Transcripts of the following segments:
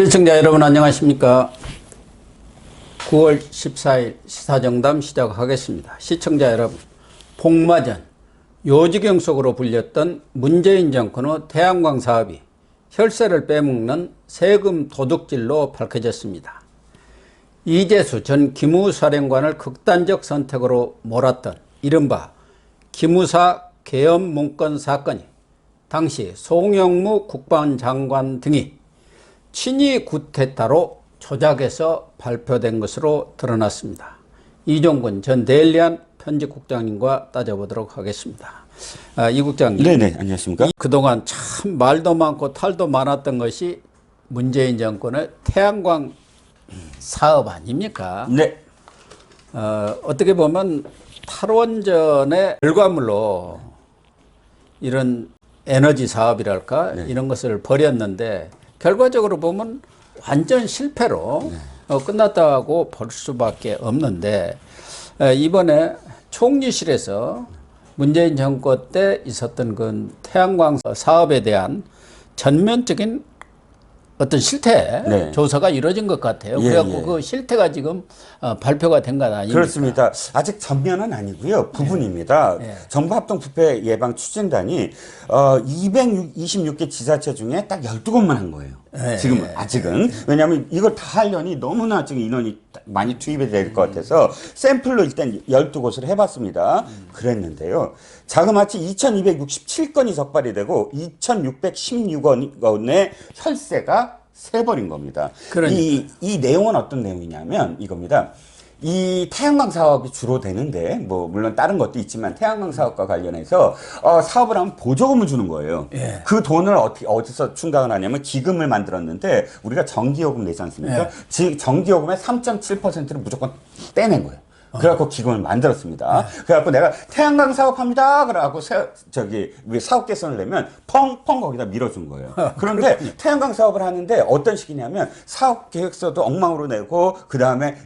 시청자 여러분 안녕하십니까. 9월 14일 시사정담 시작하겠습니다. 시청자 여러분, 복마전, 요지경 속으로 불렸던 문재인 정권의 태양광 사업이 혈세를 빼먹는 세금 도둑질로 밝혀졌습니다. 이재수 전 기무사령관을 극단적 선택으로 몰았던 이른바 기무사 계엄 문건 사건이 당시 송영무 국방장관 등이 친위 구테타로 조작해서 발표된 것으로 드러났습니다. 이종근 전 데일리안 편집국장님과 따져보도록 하겠습니다. 이 국장님. 네네, 안녕하십니까. 그동안 참 말도 많고 탈도 많았던 것이 문재인 정권의 태양광 사업 아닙니까? 네. 어떻게 보면 탈원전의 결과물로 이런 에너지 사업이랄까 네. 이런 것을 벌였는데 결과적으로 보면 완전 실패로 끝났다고 볼 수밖에 없는데 이번에 총리실에서 문재인 정권 때 있었던 그 태양광 사업에 대한 전면적인 어떤 실태 네. 조사가 이루어진 것 같아요. 예, 그래갖고 예. 그 실태가 지금 발표가 된 건 아닙니까? 그렇습니다. 아직 전면은 아니고요. 부분입니다. 예. 정부합동부패 예방 추진단이 226개 지자체 중에 딱 12곳만 한 거예요. 예. 지금 아직은. 왜냐하면 이걸 다 하려니 너무나 지금 인원이 많이 투입이 될 것 같아서 샘플로 일단 12곳을 해봤습니다. 그랬는데요. 자그마치 2267건이 적발이 되고 2616원의 혈세가 세버린 겁니다. 그러니까. 이 내용은 어떤 내용이냐면 이겁니다. 이 태양광 사업이 주로 되는데 뭐 물론 다른 것도 있지만 태양광 사업과 관련해서 사업을 하면 보조금을 주는 거예요. 예. 그 돈을 어디서 충당을 하냐면 기금을 만들었는데 우리가 전기요금 내지 않습니까? 예. 전기요금의 3.7%를 무조건 떼낸 거예요. 그래갖고 기금을 만들었습니다. 그래갖고 내가 태양광 사업합니다. 그래갖고 사업 개선을 내면 펑펑 거기다 밀어준 거예요. 그런데 태양광 사업을 하는데 어떤 식이냐면 사업 계획서도 엉망으로 내고 그 다음에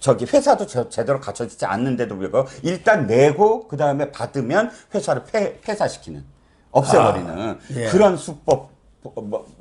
회사도 제대로 갖춰지지 않는데도 불구하고 일단 내고 그 다음에 받으면 회사를 폐사시키는 없애버리는 예. 그런 수법.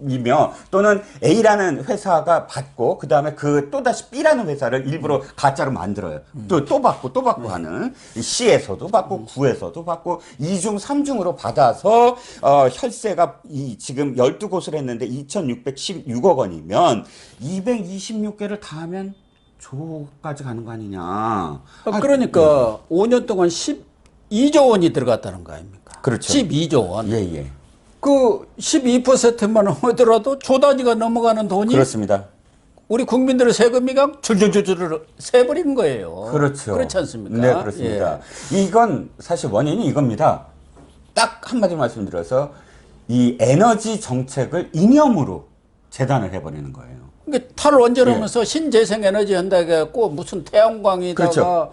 이며 또는 A라는 회사가 받고 그 다음에 그 또다시 B라는 회사를 일부러 가짜로 만들어요. 또 받고 하는 C에서도 받고 Q에서도 받고 2중 3중으로 받아서 혈세가 지금 12곳을 했는데 2616억 원이면 226개를 다 하면 조까지 가는 거 아니냐. 그러니까 5년 동안 12조 원이 들어갔다는 거 아닙니까? 그렇죠. 12조 원. 예. 그 12%만 하더라도 조 단위가 넘어가는 돈이 그렇습니다. 우리 국민들의 세금이 그냥 줄줄줄줄 세버린 거예요. 그렇죠. 그렇지 않습니까? 네, 그렇습니다. 예. 이건 사실 원인이 이겁니다. 딱 한마디 말씀드려서 이 에너지 정책을 이념으로 재단을 해버리는 거예요. 그러니까 탈원전하면서 신재생 에너지 한다고 해갖고 무슨 태양광이다가 그렇죠.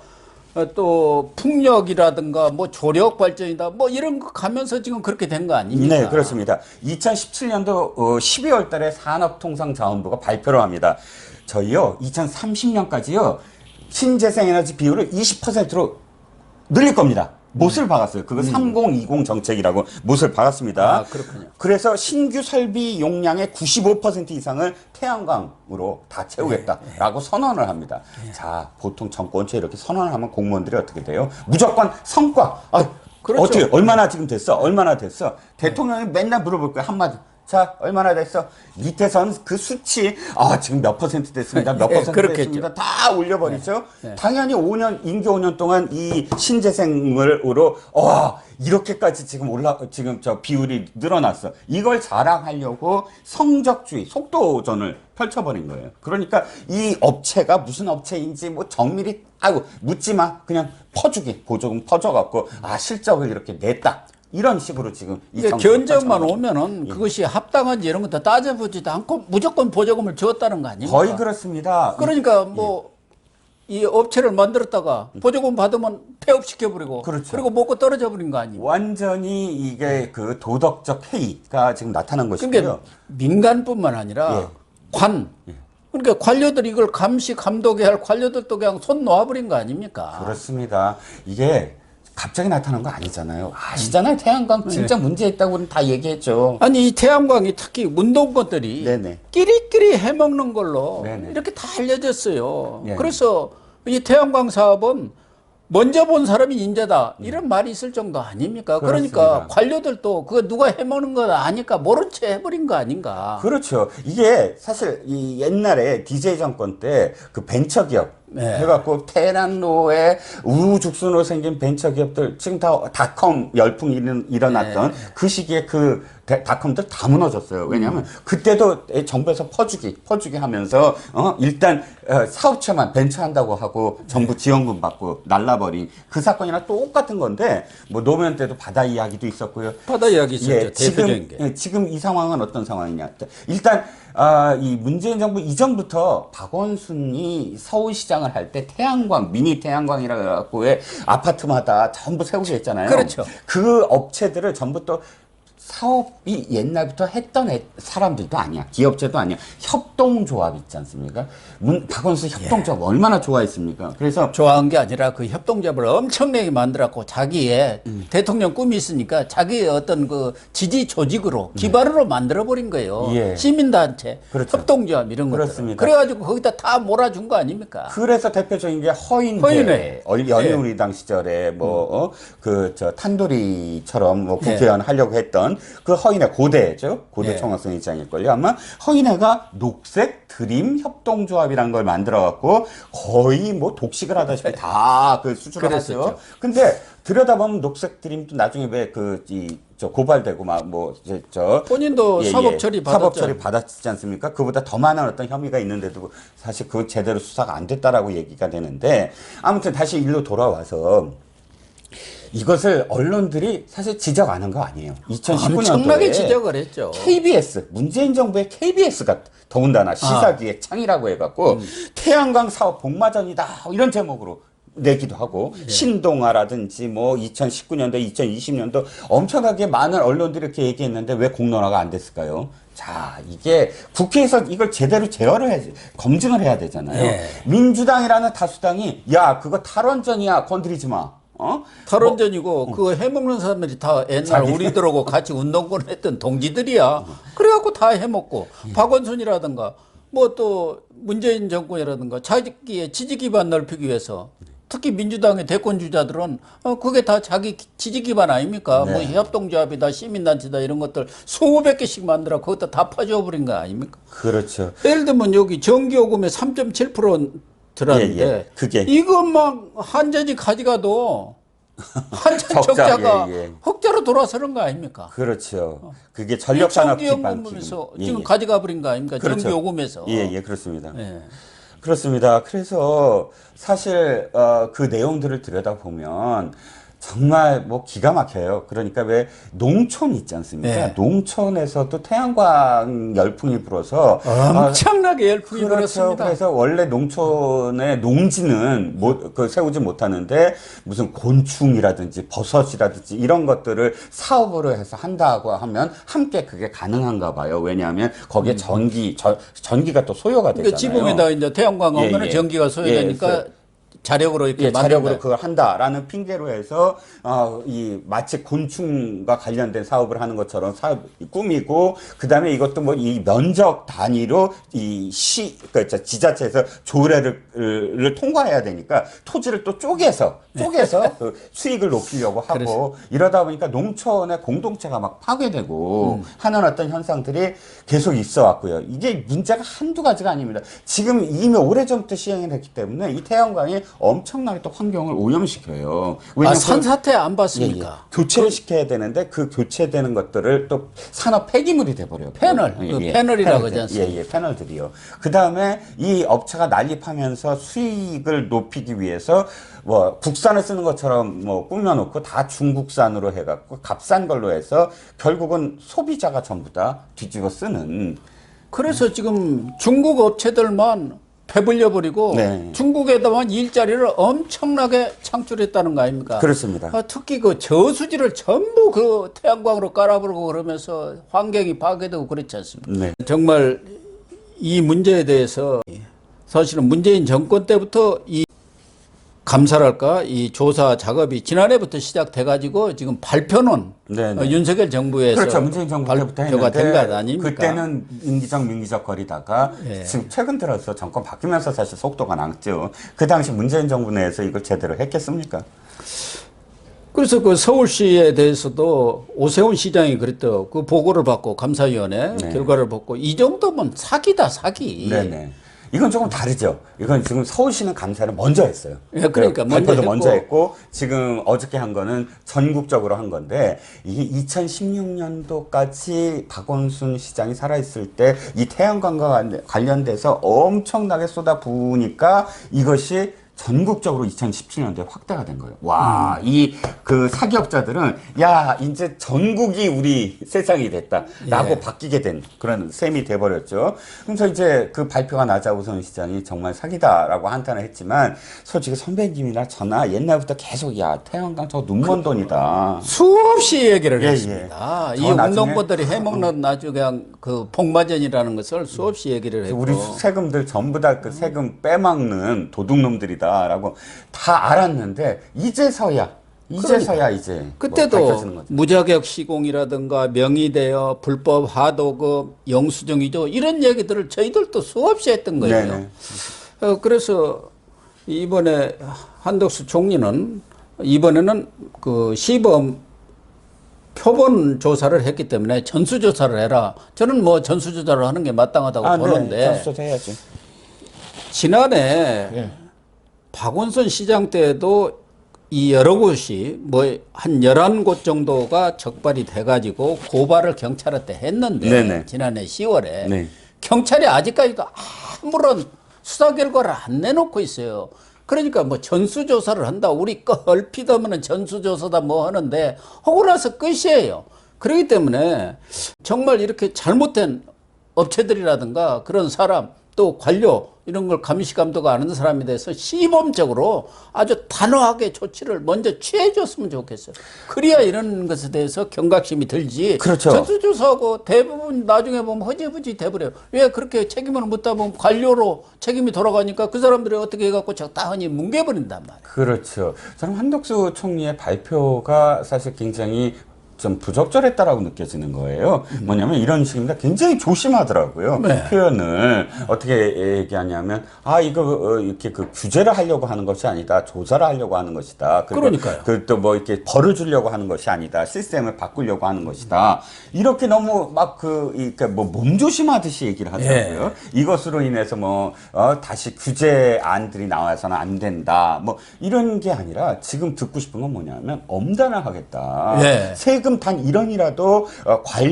또 풍력이라든가 뭐 조력 발전이다 뭐 이런 거 가면서 지금 그렇게 된 거 아닙니까? 네, 그렇습니다. 2017년도 12월 달에 산업통상자원부가 발표를 합니다. 저희요, 2030년까지요, 신재생에너지 비율을 20%로 늘릴 겁니다. 못을 박았어요. 그거 3020 정책이라고 못을 박았습니다. 아, 그렇군요. 그래서 신규 설비 용량의 95% 이상을 태양광으로 다 채우겠다라고 선언을 합니다. 자, 보통 정권체 이렇게 선언을 하면 공무원들이 어떻게 돼요? 무조건 성과. 그렇죠. 어떻게 얼마나 지금 됐어? 얼마나 됐어? 대통령이 맨날 물어볼 거야 한마디. 자, 얼마나 됐어? 밑에선 그 수치, 지금 몇 %% 됐습니다. 몇 %% 그렇겠죠. 됐습니다. 다 올려버리죠. 네. 당연히 임기 5년 동안 이 신재생으로, 이렇게까지 지금 저 비율이 늘어났어. 이걸 자랑하려고 성적주의, 속도전을 펼쳐버린 거예요. 그러니까 이 업체가 무슨 업체인지 뭐 정밀히, 묻지 마. 그냥 보조금 퍼줘갖고, 실적을 이렇게 냈다. 이런 식으로 지금 견적만 오면은 그것이 합당한지 이런 것도 따져보지도 않고 무조건 보조금을 줬다는 거 아닙니까? 거의 그렇습니다. 그러니까 이 업체를 만들었다가 보조금 받으면 폐업시켜버리고 그렇죠. 그리고 먹고 떨어져 버린 거 아닙니까? 완전히 이게 그 도덕적 해이가 지금 나타난 것이고요. 그러니까 민간뿐만 아니라 그러니까 관료들이 이걸 감독해야 할 관료들도 그냥 손 놓아버린 거 아닙니까? 그렇습니다. 이게 갑자기 나타난 거 아니잖아요. 아시잖아요. 태양광 진짜 문제 있다고는 다 얘기했죠. 아니 이 태양광이 특히 운동권들이 네네. 끼리끼리 해먹는 걸로 네네. 이렇게 다 알려졌어요. 네. 그래서 이 태양광 사업은 먼저 본 사람이 인재다 이런 말이 있을 정도 아닙니까? 그러니까 그렇습니다. 관료들도 그거 누가 해먹는 거 아니까 모른 채 해버린 거 아닌가? 그렇죠. 이게 사실 이 옛날에 DJ 정권 때 그 벤처기업 네. 해갖고 테란로에 우후죽순으로 생긴 벤처기업들 지금 다 닷컴 열풍이 일어났던 그 시기에 그 닷컴들 다 무너졌어요. 왜냐하면 그때도 정부에서 퍼주기 하면서 일단 사업체만 벤처한다고 하고 정부 지원금 받고 날라버린 그 사건이랑 똑같은 건데 뭐 노무현 때도 바다 이야기도 있었고요. 바다 이야기 있었죠. 예, 대표적인 게. 지금 이 상황은 어떤 상황이냐. 일단, 이 문재인 정부 이전부터 박원순이 서울시장을 할 때 태양광, 미니 태양광이라고 해갖고 왜 아파트마다 전부 세우게 했잖아요. 그렇죠. 그 업체들을 전부 또 사업이 옛날부터 했던 사람들도 아니야. 기업체도 아니야. 협동조합 있지 않습니까? 박원순 협동조합 얼마나 좋아했습니까? 그래서 좋아한 게 아니라 그 협동조합을 엄청나게 만들었고 자기의 대통령 꿈이 있으니까 자기의 어떤 그 지지 조직으로 기반으로 만들어버린 거예요. 예. 시민단체, 그렇죠. 협동조합 이런 것들. 그렇습니다. 그래가지고 거기다 다 몰아준 거 아닙니까? 그래서 대표적인 게 허인회. 허인회. 연희우리당 시절에 탄도리처럼 뭐 국회의원 하려고 했던 그 허인회 고대죠. 고대 네. 총학생회장일걸요. 아마 허인회가 녹색 드림 협동조합이라는 걸 만들어갖고 거의 뭐 독식을 하다시피 다 그 수주를 그랬었죠. 하죠. 근데 들여다보면 녹색 드림도 나중에 왜 고발되고 본인도 사법 처리 받았죠. 사법 처리 받았지 않습니까? 그보다 더 많은 어떤 혐의가 있는데도 사실 그 제대로 수사가 안 됐다라고 얘기가 되는데 아무튼 다시 일로 돌아와서 이것을 언론들이 사실 지적 안 한 거 아니에요. 2019년도에 엄청나게 지적을 했죠. KBS, 문재인 정부의 KBS가 더군다나 시사기의 창이라고 해갖고 태양광 사업 복마전이다 이런 제목으로 내기도 하고 신동아라든지 뭐 2019년도, 2020년도 엄청나게 많은 언론들이 이렇게 얘기했는데 왜 공론화가 안 됐을까요? 자, 이게 국회에서 이걸 제대로 검증을 해야 되잖아요. 예. 민주당이라는 다수당이 야, 그거 탈원전이야. 건드리지 마. 탈원전이고 그거 해먹는 사람들이 다 옛날 우리들하고 같이 운동권을 했던 동지들이야. 그래갖고 다 해먹고 박원순이라든가 뭐 또 문재인 정권이라든가 자기의 지지 기반 넓히기 위해서 특히 민주당의 대권 주자들은 그게 다 자기 지지 기반 아닙니까? 네. 뭐 협동조합이다, 시민단체다 이런 것들 수백 개씩 만들어 그것도 다 파줘버린 거 아닙니까? 그렇죠. 예를 들면 여기 전기요금의 3.7% 들었는데 예. 그게 이것만 한전이 가져가도 한전 적자, 적자가 예. 흑자로 돌아서는 거 아닙니까? 그렇죠. 그게 전력산업 기반 전기요금에서 지금 가져가 버린 거 아닙니까? 그렇죠. 전기요금에서. 예, 그렇습니다. 예. 그렇습니다. 그래서 사실 그 내용들을 들여다보면 정말 뭐 기가 막혀요. 그러니까 왜 농촌 있지 않습니까? 네. 농촌에서도 태양광 열풍이 불어서 엄청나게 열풍이 그렇죠. 불었습니다. 그래서 원래 농촌의 농지는 세우지 못하는데 무슨 곤충이라든지 버섯이라든지 이런 것들을 사업으로 해서 한다고 하면 함께 그게 가능한가 봐요. 왜냐하면 거기에 전기가 또 소요가 되잖아요. 그러니까 지붕에다 이제 태양광 예, 오면 예. 전기가 소요되니까 자력으로 이렇게 자력으로 그걸 한다라는 핑계로 해서 마치 곤충과 관련된 사업을 하는 것처럼 사업 꾸미고 그다음에 이것도 뭐 이 면적 단위로 그러니까 지자체에서 조례를 통과해야 되니까 토지를 또 쪼개서 그 수익을 높이려고 하고 그래서. 이러다 보니까 농촌의 공동체가 막 파괴되고 하는 어떤 현상들이 계속 있어 왔고요. 이게 문제가 한두 가지가 아닙니다. 지금 이미 오래전부터 시행을 했기 때문에 이 태양광이 엄청나게 또 환경을 오염시켜요. 산사태 안 봤습니까? 교체를 시켜야 되는데 그 교체되는 것들을 또 산업 폐기물이 돼버려요. 패널, 패널이라고 하지 않습니까? 패널들이요. 그 다음에 이 업체가 난립하면서 수익을 높이기 위해서 뭐 국산을 쓰는 것처럼 뭐 꾸며놓고 다 중국산으로 해갖고 값싼 걸로 해서 결국은 소비자가 전부 다 뒤집어 쓰는. 그래서 지금 중국 업체들만 배불려 버리고 네. 중국에다만 일자리를 엄청나게 창출했다는 거 아닙니까? 그렇습니다. 특히 그 저수지를 전부 그 태양광으로 깔아버리고 그러면서 환경이 파괴되고 그렇지 않습니까? 네. 정말 이 문제에 대해서 사실은 문재인 정권 때부터 감사랄까 이 조사 작업이 지난해부터 시작돼가지고 지금 발표는 네네. 윤석열 정부에서 그렇죠. 문재인 정부 때부터 발표가 된 했는데 것 아닙니까? 그때는 인기적 민기적 거리다가 예. 지금 최근 들어서 정권 바뀌면서 사실 속도가 났죠. 그 당시 문재인 정부 내에서 이걸 제대로 했겠습니까? 그래서 그 서울시에 대해서도 오세훈 시장이 그랬더. 그 보고를 받고 감사위원회 네. 결과를 받고 이 정도면 사기다 사기. 네네. 이건 조금 다르죠. 이건 지금 서울시는 감사를 먼저 했어요. 예, 그러니까 발표도 먼저 먼저 했고 지금 어저께 한 거는 전국적으로 한 건데 이게 2016년도까지 박원순 시장이 살아있을 때 이 태양광과 관련돼서 엄청나게 쏟아부으니까 이것이 전국적으로 2017년도에 확대가 된 거예요. 와, 이 그 사기업자들은 야, 이제 전국이 우리 세상이 됐다라고 예. 바뀌게 된 그런 셈이 돼버렸죠. 그래서 이제 그 발표가 나자 오세훈 시장이 정말 사기다라고 한탄을 했지만 솔직히 선배님이나 저나 옛날부터 계속 야, 태양광 저거 눈먼 돈이다. 수없이 얘기를 예, 했습니다. 예. 이 저 나중에- 운동권들이 해먹는 나중에 그냥 그 복마전이라는 것을 수없이 얘기를 했고. 우리 세금들 전부 다 그 세금 빼먹는 도둑놈들이다라고 다 알았는데 이제서야 이제 그때도 뭐 밝혀지는 거죠. 무자격 시공이라든가 명의대여, 불법 하도급, 영수증이죠. 이런 얘기들을 저희들도 수없이 했던 거예요. 네네. 그래서 이번에 한덕수 총리는 이번에는 그 시범 표본 조사를 했기 때문에 전수조사를 해라. 저는 뭐 전수조사를 하는 게 마땅하다고 보는데 네. 전수조사 해야지. 지난해 박원순 시장 때도 이 여러 곳이 뭐 한 11곳 정도가 적발이 돼가지고 고발을 경찰한테 했는데 네네. 지난해 10월에 네. 경찰이 아직까지도 아무런 수사 결과를 안 내놓고 있어요. 그러니까 뭐 전수조사를 한다. 우리 거 얼핏 하면은 전수조사다 뭐 하는데 하고 나서 끝이에요. 그렇기 때문에 정말 이렇게 잘못된 업체들이라든가 그런 사람 또 관료 이런 걸 감시감독 안 하는 사람에 대해서 시범적으로 아주 단호하게 조치를 먼저 취해줬으면 좋겠어요. 그래야 이런 것에 대해서 경각심이 들지. 그렇죠. 전수조사하고 대부분 나중에 보면 허지부지 돼버려요. 왜 그렇게 책임을 묻다 보면 관료로 책임이 돌아가니까 그 사람들이 어떻게 해갖고 적당히 뭉개버린단 말이에요. 그렇죠. 저는 한덕수 총리의 발표가 사실 굉장히 좀 부적절했다라고 느껴지는 거예요. 뭐냐면 이런 식입니다. 굉장히 조심하더라고요. 네. 표현을 어떻게 얘기하냐면 이거 이렇게 그 규제를 하려고 하는 것이 아니다. 조사를 하려고 하는 것이다. 그러니까요. 또 뭐 이렇게 벌을 주려고 하는 것이 아니다. 시스템을 바꾸려고 하는 것이다. 이렇게 너무 막 그러니까 뭐 몸조심하듯이 얘기를 하더라고요. 이것으로 인해서 뭐 다시 규제안들이 나와서는 안 된다. 뭐 이런 게 아니라 지금 듣고 싶은 건 뭐냐면 엄단을 하겠다. 예. 세금 단 1원이라도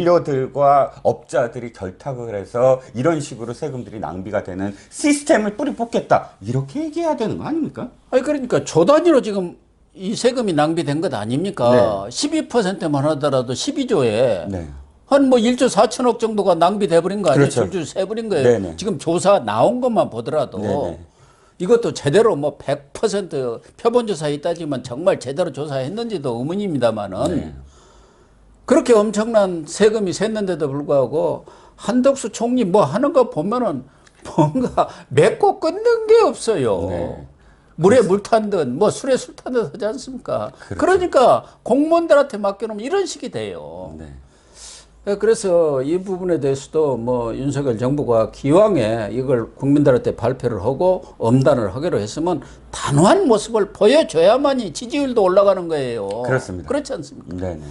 관료들과 업자들이 결탁을 해서 이런 식으로 세금들이 낭비가 되는 시스템을 뿌리 뽑겠다. 이렇게 얘기해야 되는 거 아닙니까? 아니 그러니까 조 단위로 지금 이 세금이 낭비된 것 아닙니까? 12%만 하더라도 12조에 네. 한 뭐 1조 4천억 정도가 낭비돼 버린 거 아니에요? 그렇죠. 줄줄 세버린 거예요. 네네. 지금 조사 나온 것만 보더라도 네네. 이것도 제대로 뭐 100% 표본조사에 따지면 정말 제대로 조사했는지도 의문입니다만은 네. 그렇게 엄청난 세금이 샜는데도 불구하고 한덕수 총리 뭐 하는 거 보면은 뭔가 맺고 끊는 게 없어요. 네. 물에 물 탄 듯, 뭐 술에 술 탄 듯 하지 않습니까? 그러니까 공무원들한테 맡겨놓으면 이런 식이 돼요. 네. 그래서 이 부분에 대해서도 뭐 윤석열 정부가 기왕에 이걸 국민들한테 발표를 하고 엄단을 하기로 했으면 단호한 모습을 보여줘야만이 지지율도 올라가는 거예요. 그렇습니다. 그렇지 않습니까? 네네.